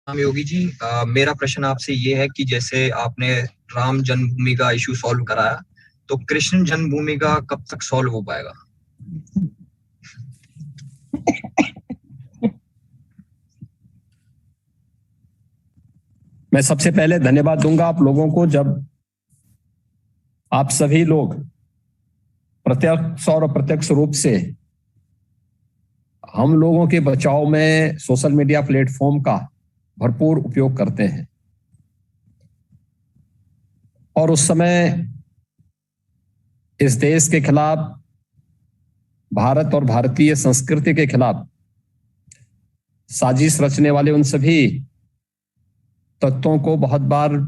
राम योगी जी, मेरा प्रश्न आपसे ये है कि जैसे आपने राम जन्मभूमि का इशू सॉल्व कराया, तो कृष्ण जन्मभूमि का कब तक सॉल्व हो पाएगा? मैं सबसे पहले धन्यवाद दूंगा आप लोगों को, जब आप सभी लोग प्रत्यक्ष और अप्रत्यक्ष रूप से हम लोगों के बचाव में सोशल मीडिया प्लेटफॉर्म का भरपूर उपयोग करते हैं। और उस समय इस देश के खिलाफ, भारत और भारतीय संस्कृति के खिलाफ साजिश रचने वाले उन सभी तत्वों को बहुत बार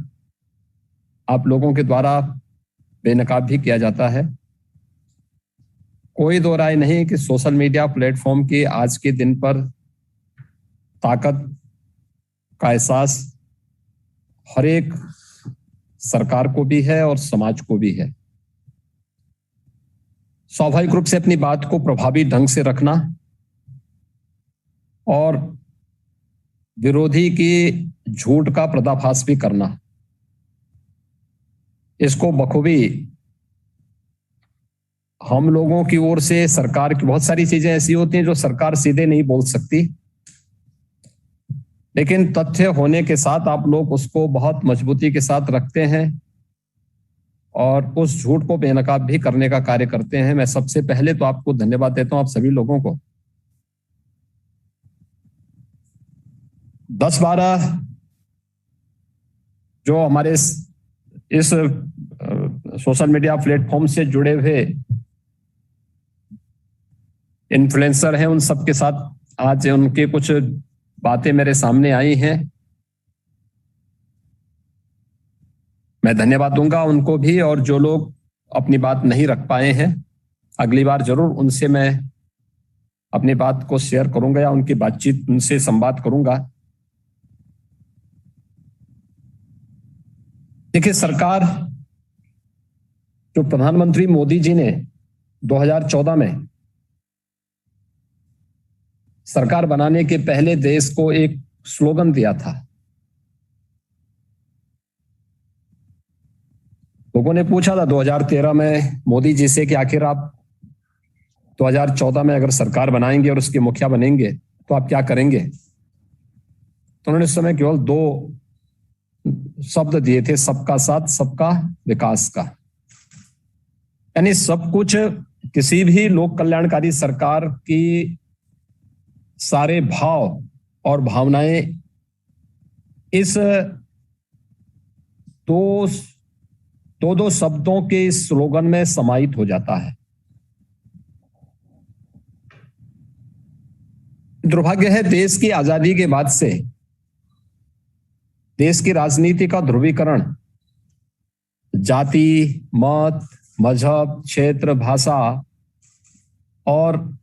आप लोगों के द्वारा बेनकाब भी किया जाता है। कोई दो राय नहीं कि सोशल मीडिया प्लेटफॉर्म की आज के दिन पर ताकत का एहसास हर एक सरकार को भी है और समाज को भी है। स्वाभाविक रूप से अपनी बात को प्रभावी ढंग से रखना और विरोधी की झूठ का पर्दाफाश भी करना, इसको बखूबी हम लोगों की ओर से सरकार की बहुत सारी चीजें ऐसी होती हैं जो सरकार सीधे नहीं बोल सकती, लेकिन तथ्य होने के साथ आप लोग उसको बहुत मजबूती के साथ रखते हैं और उस झूठ को बेनकाब भी करने का कार्य करते हैं। मैं सबसे पहले तो आपको धन्यवाद देता हूं, आप सभी लोगों को। 10-12 जो हमारे इस सोशल मीडिया प्लेटफॉर्म से जुड़े हुए इन्फ्लुएंसर हैं, उन सब के साथ आज उनके कुछ बातें मेरे सामने आई हैं। मैं धन्यवाद दूंगा उनको भी, और जो लोग अपनी बात नहीं रख पाए हैं, अगली बार जरूर उनसे मैं अपनी बात को शेयर करूंगा या उनकी बातचीत उनसे संवाद करूंगा। देखिए, सरकार जो प्रधानमंत्री मोदी जी ने 2014 में सरकार बनाने के पहले देश को एक स्लोगन दिया था। लोगों ने पूछा था 2013 में मोदी जी से कि आखिर आप 2014 में अगर सरकार बनाएंगे और उसके मुखिया बनेंगे तो आप क्या करेंगे? तो उन्होंने उस समय केवल 2 शब्द दिए थे, सबका साथ, सबका विकास का। यानी सब कुछ, किसी भी लोक कल्याणकारी सरकार की सारे भाव और भावनाएं इस दो शब्दों के इस स्लोगन में समाहित हो जाता है। दुर्भाग्य है, देश की आजादी के बाद से देश की राजनीति का ध्रुवीकरण जाति, मत, मजहब, क्षेत्र, भाषा और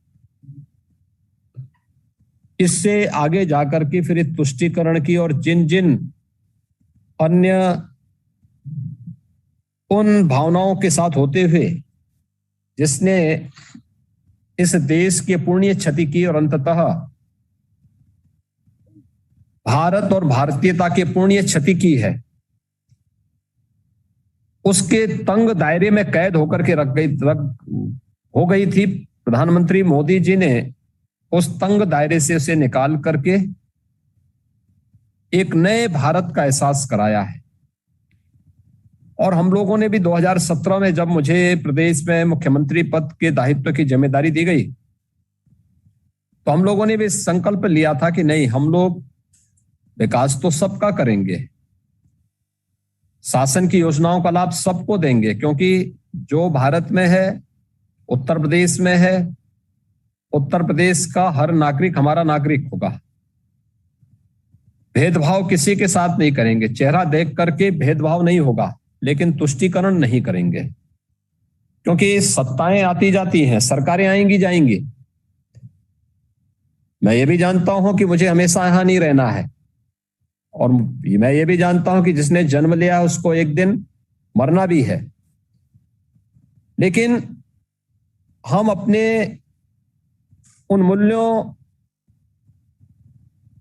इससे आगे जाकर के फिर तुष्टीकरण की और जिन जिन अन्य उन भावनाओं के साथ होते हुए जिसने इस देश की पुण्य क्षति की और अंततः भारत और भारतीयता के पुण्य क्षति की है, उसके तंग दायरे में कैद होकर के हो गई थी। प्रधानमंत्री मोदी जी ने उस तंग दायरे से उसे निकाल करके एक नए भारत का एहसास कराया है। और हम लोगों ने भी 2017 में जब मुझे प्रदेश में मुख्यमंत्री पद के दायित्व की जिम्मेदारी दी गई, तो हम लोगों ने भी संकल्प लिया था कि नहीं, हम लोग विकास तो सबका करेंगे, शासन की योजनाओं का लाभ सबको देंगे, क्योंकि जो भारत में है, उत्तर प्रदेश में है, उत्तर प्रदेश का हर नागरिक हमारा नागरिक होगा। भेदभाव किसी के साथ नहीं करेंगे, चेहरा देख करके भेदभाव नहीं होगा, लेकिन तुष्टीकरण नहीं करेंगे, क्योंकि सत्ताएं आती जाती हैं, सरकारें आएंगी जाएंगी। मैं ये भी जानता हूं कि मुझे हमेशा यहां नहीं रहना है, और मैं ये भी जानता हूं कि जिसने जन्म लिया उसको एक दिन मरना भी है। लेकिन हम अपने उन मूल्यों,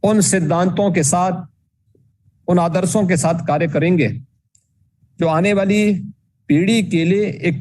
उन सिद्धांतों के साथ उन आदर्शों के साथ कार्य करेंगे जो आने वाली पीढ़ी के लिए एक